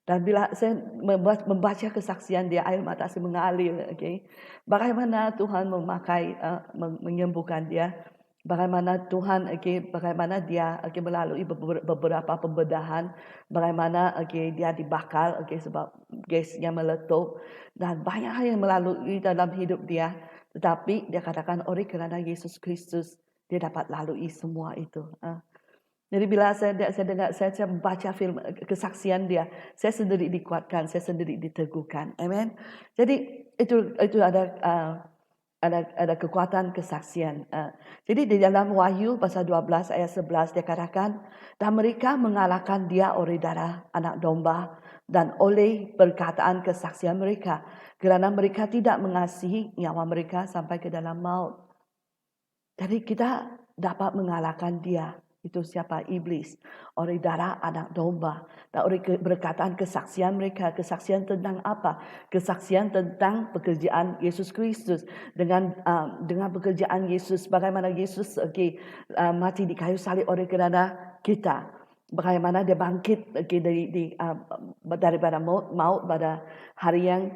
Dan bila saya membaca kesaksian dia, air mata saya mengalir. Bagaimana Tuhan menyembuhkan dia. bagaimana Tuhan bagaimana dia melalui beberapa pembedahan, bagaimana dia dibakar sebab gasnya meletup dan banyak hal yang melalui dalam hidup dia. Tetapi dia katakan oleh kerana Yesus Kristus dia dapat lalui semua itu. Jadi bila saya dengar, saya membaca film kesaksian dia, saya sendiri dikuatkan, saya sendiri diteguhkan. Amen. Jadi itu ada kekuatan kesaksian. Jadi di dalam Wahyu pasal 12 ayat 11 dia katakan, dan mereka mengalahkan dia oleh darah anak domba dan oleh perkataan kesaksian mereka, kerana mereka tidak mengasihi nyawa mereka sampai ke dalam maut. Jadi kita dapat mengalahkan dia. Itu siapa? Iblis. Oleh darah anak domba. Dan oleh perkataan kesaksian mereka. Kesaksian tentang apa? Kesaksian tentang pekerjaan Yesus Kristus. Dengan pekerjaan Yesus. Bagaimana Yesus mati di kayu salib oleh kerana kita. Bagaimana dia bangkit daripada maut pada hari yang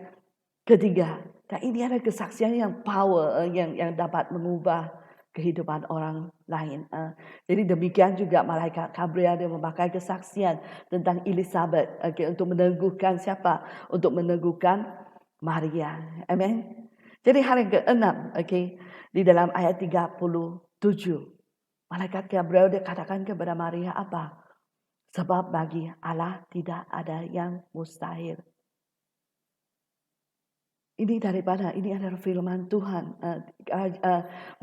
ketiga. Dan ini ada kesaksian yang power yang dapat mengubah kehidupan orang lain. Jadi demikian juga malaikat Gabriel dia memakai kesaksian tentang Elizabeth untuk meneguhkan siapa? Untuk meneguhkan Maria. Amen. Jadi hal yang keenam di dalam ayat 37. Malaikat Gabriel dia katakan kepada Maria apa? Sebab bagi Allah tidak ada yang mustahil. Ini daripada ini adalah firman Tuhan.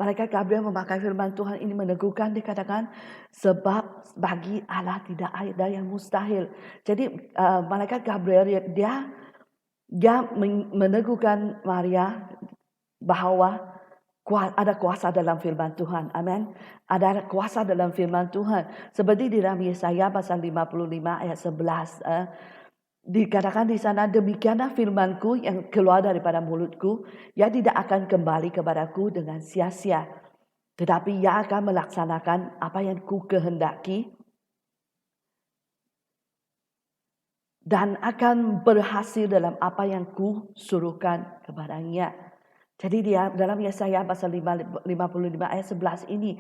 Malaikat Gabriel memakai firman Tuhan ini meneguhkan, dikatakan sebab bagi Allah tidak ada yang mustahil. Jadi malaikat Gabriel dia meneguhkan Maria bahawa ada kuasa dalam firman Tuhan. Amin. Ada kuasa dalam firman Tuhan. Seperti di dalam Yesaya pasal 55 ayat 11. Dikatakan di sana, demikianlah firmanku yang keluar daripada mulutku, ia tidak akan kembali kepadaku dengan sia-sia, tetapi ia akan melaksanakan apa yang ku kehendaki dan akan berhasil dalam apa yang ku suruhkan kepadanya. Jadi dia dalam Yesaya pasal 55 ayat 11 ini,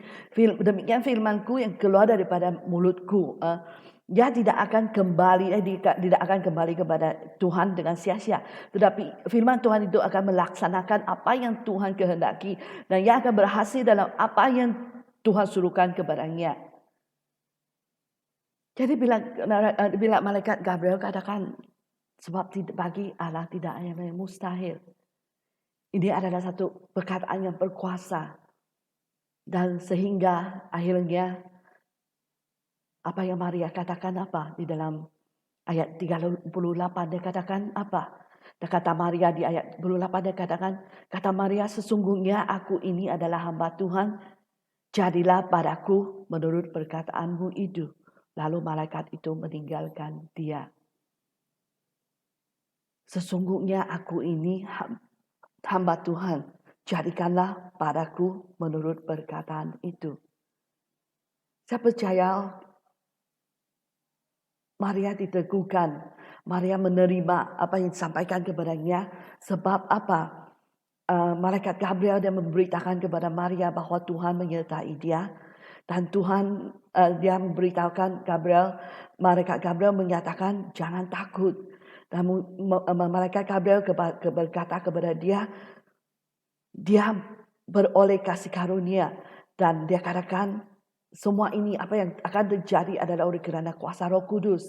demikian firmanku yang keluar daripada mulutku. Dia tidak akan kembali kepada Tuhan dengan sia-sia. Tetapi firman Tuhan itu akan melaksanakan apa yang Tuhan kehendaki. Dan ia akan berhasil dalam apa yang Tuhan suruhkan kepadanya. Jadi bila malaikat Gabriel katakan, sebab bagi Allah tidak ada yang mustahil. Ini adalah satu perkataan yang berkuasa. Dan sehingga akhirnya apa yang Maria katakan apa di dalam ayat 38 dia katakan apa? Dan kata Maria di ayat 28 dia katakan, kata Maria, sesungguhnya aku ini adalah hamba Tuhan, jadilah padaku menurut perkataanmu itu. Lalu malaikat itu meninggalkan dia. Sesungguhnya aku ini hamba Tuhan, jadikanlah padaku menurut perkataan itu. Saya percaya Maria diteguhkan. Maria menerima apa yang disampaikan kepadanya. Sebab apa? Malaikat Gabriel dia memberitakan kepada Maria bahawa Tuhan menyertai dia. Dan Tuhan dia memberitahukan malaikat Gabriel menyatakan jangan takut. Dan malaikat Gabriel berkata kepada dia beroleh kasih karunia. Dan dia katakan semua ini apa yang akan terjadi adalah oleh kerana kuasa Roh Kudus.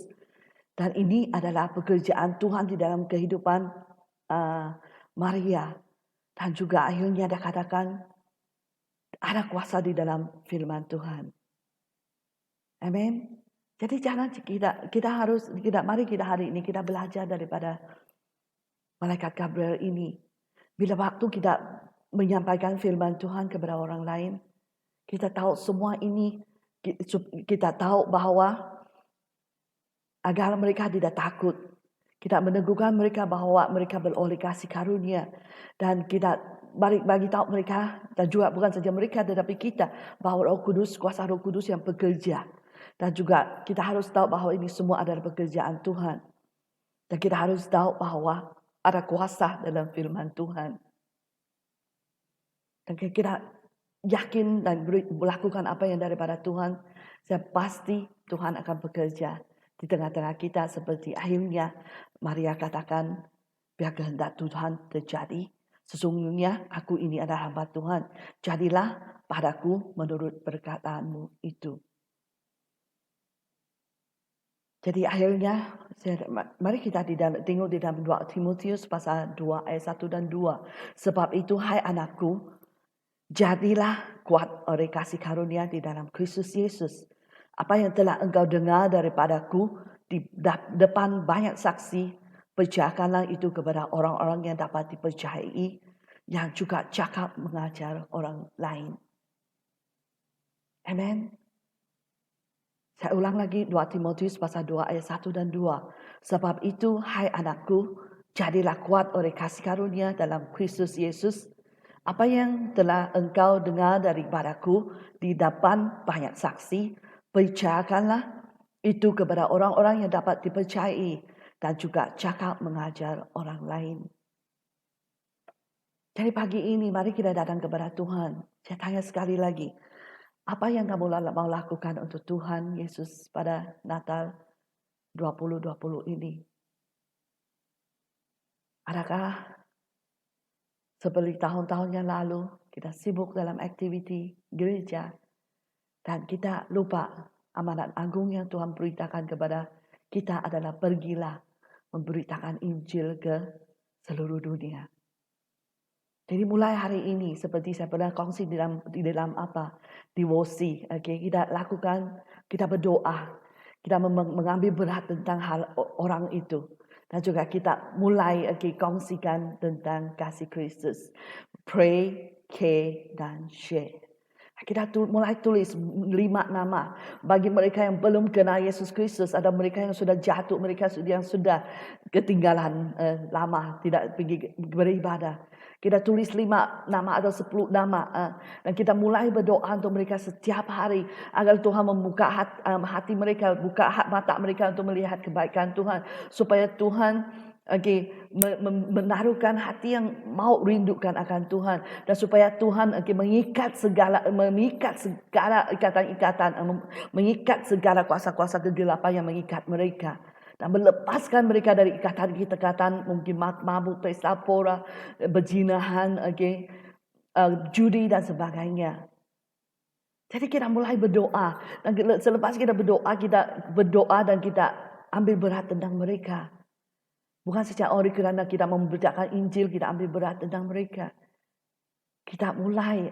Dan ini adalah pekerjaan Tuhan di dalam kehidupan Maria. Dan juga akhirnya dia katakan ada kuasa di dalam firman Tuhan. Amin. Jadi jangan mari kita hari ini kita belajar daripada malaikat Gabriel ini. Bila waktu kita menyampaikan firman Tuhan kepada orang lain, kita tahu semua ini, kita tahu bahawa agar mereka tidak takut. Kita meneguhkan mereka bahawa mereka beroleh kasih karunia. Dan kita bagi tahu mereka, dan juga bukan saja mereka tetapi kita, bahawa Roh Kudus, kuasa Roh Kudus yang bekerja. Dan juga kita harus tahu bahawa ini semua adalah pekerjaan Tuhan. Dan kita harus tahu bahawa ada kuasa dalam firman Tuhan. Dan kita yakin dan melakukan apa yang daripada Tuhan, saya pasti Tuhan akan bekerja di tengah-tengah kita seperti akhirnya Maria katakan, biar kehendak Tuhan terjadi. Sesungguhnya aku ini adalah hamba Tuhan. Jadilah padaku menurut perkataanmu itu. Jadi akhirnya, mari kita tengok di dalam 2 Timotius pasal 2 ayat 1 dan 2. Sebab itu, hai anakku, jadilah kuat oleh kasih karunia di dalam Kristus Yesus. Apa yang telah engkau dengar daripadaku di depan banyak saksi, percayakanlah itu kepada orang-orang yang dapat dipercayai, yang juga cakap mengajar orang lain. Amen. Saya ulang lagi 2 Timotius pasal 2 ayat 1 dan 2. Sebab itu, hai anakku, jadilah kuat oleh kasih karunia dalam Kristus Yesus. Apa yang telah engkau dengar daripadaku di depan banyak saksi, percayakanlah itu kepada orang-orang yang dapat dipercayai dan juga cakap mengajar orang lain. Jadi pagi ini mari kita datang kepada Tuhan. Saya tanya sekali lagi, apa yang kamu mau lakukan untuk Tuhan Yesus pada Natal 2020 ini? Adakah seperti tahun-tahun yang lalu kita sibuk dalam aktiviti gereja dan kita lupa amanat agung yang Tuhan beritakan kepada kita adalah pergilah memberitakan Injil ke seluruh dunia. Jadi mulai hari ini seperti saya pernah kongsi di dalam devosi, kita lakukan, kita berdoa, kita mengambil berat tentang hal orang itu. Dan juga kita mulai kongsikan tentang kasih Kristus. Pray, care, dan share. Kita mulai tulis 5 nama bagi mereka yang belum kenal Yesus Kristus. Ada mereka yang sudah jatuh, mereka yang sudah ketinggalan lama, tidak pergi beribadah. Kita tulis 5 nama atau 10 nama. Dan kita mulai berdoa untuk mereka setiap hari. Agar Tuhan membuka hati mereka, buka mata mereka untuk melihat kebaikan Tuhan. Supaya Tuhan menaruhkan hati yang mau rindukan akan Tuhan. Dan supaya Tuhan mengikat segala ikatan-ikatan, mengikat segala kuasa-kuasa kegelapan yang mengikat mereka. Dan melepaskan mereka dari ikatan-ikatan mungkin mabuk, pesta pora, berzinahan, judi dan sebagainya. Jadi kita mulai berdoa. Dan selepas kita berdoa dan kita ambil berat tentang mereka. Bukan sejak kerana kita memberitakan Injil, kita ambil berat tentang mereka. Kita mulai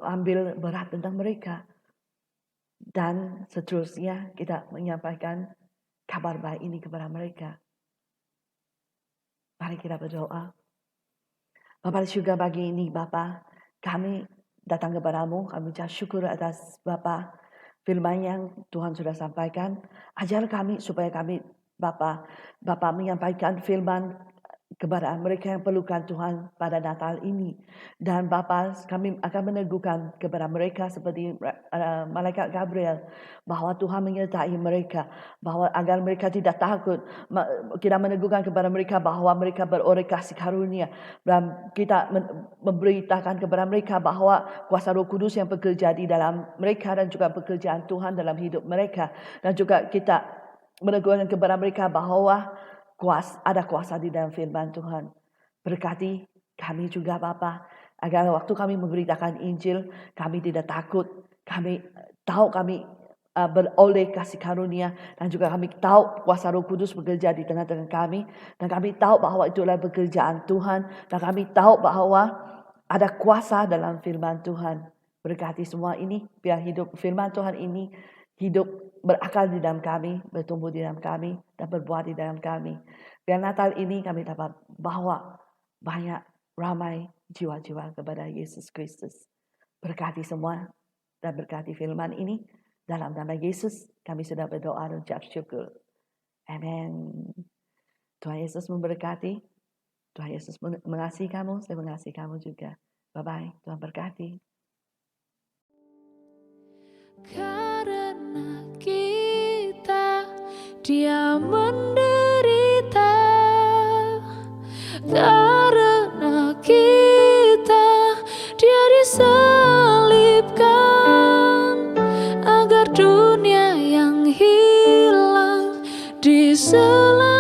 ambil berat tentang mereka. Dan seterusnya kita menyampaikan kabar baik ini kepada mereka. Mari kita berdoa. Bapa syurga pagi ini, Bapa, kami datang kepadamu, kami ucap syukur atas Bapa firman yang Tuhan sudah sampaikan. Ajar kami supaya kami Bapa menyampaikan firman kepada mereka yang perlukan Tuhan pada Natal ini. Dan Bapa, kami akan meneguhkan kepada mereka seperti malaikat Gabriel bahwa Tuhan menyertai mereka, bahwa agar mereka tidak takut. Kita meneguhkan kepada mereka bahwa mereka beroleh kasih karunia, dan kita memberitakan kepada mereka bahwa kuasa Roh Kudus yang bekerja di dalam mereka dan juga pekerjaan Tuhan dalam hidup mereka. Dan juga kita meneguhkan kepada mereka bahwa ada kuasa di dalam firman Tuhan. Berkati kami juga Bapa, agar waktu kami memberitakan Injil, kami tidak takut. Kami tahu kami beroleh kasih karunia, dan juga kami tahu kuasa Roh Kudus bekerja di tengah-tengah kami, dan kami tahu bahwa itulah pekerjaan Tuhan, dan kami tahu bahwa ada kuasa dalam firman Tuhan. Berkati semua ini, biar hidup firman Tuhan ini hidup berakal di dalam kami, bertumbuh di dalam kami, dan berbuat di dalam kami. Biar Natal ini kami dapat bawa banyak ramai jiwa-jiwa kepada Yesus Kristus. Berkati semua dan berkati firman ini. Dalam nama Yesus kami sudah berdoa dan ucap syukur. Amin. Tuhan Yesus memberkati. Tuhan Yesus mengasihi kamu, saya mengasihi kamu juga. Bye-bye. Tuhan berkati. Karena kita Dia menderita, karena kita Dia disembah. dunia yang hilang di sela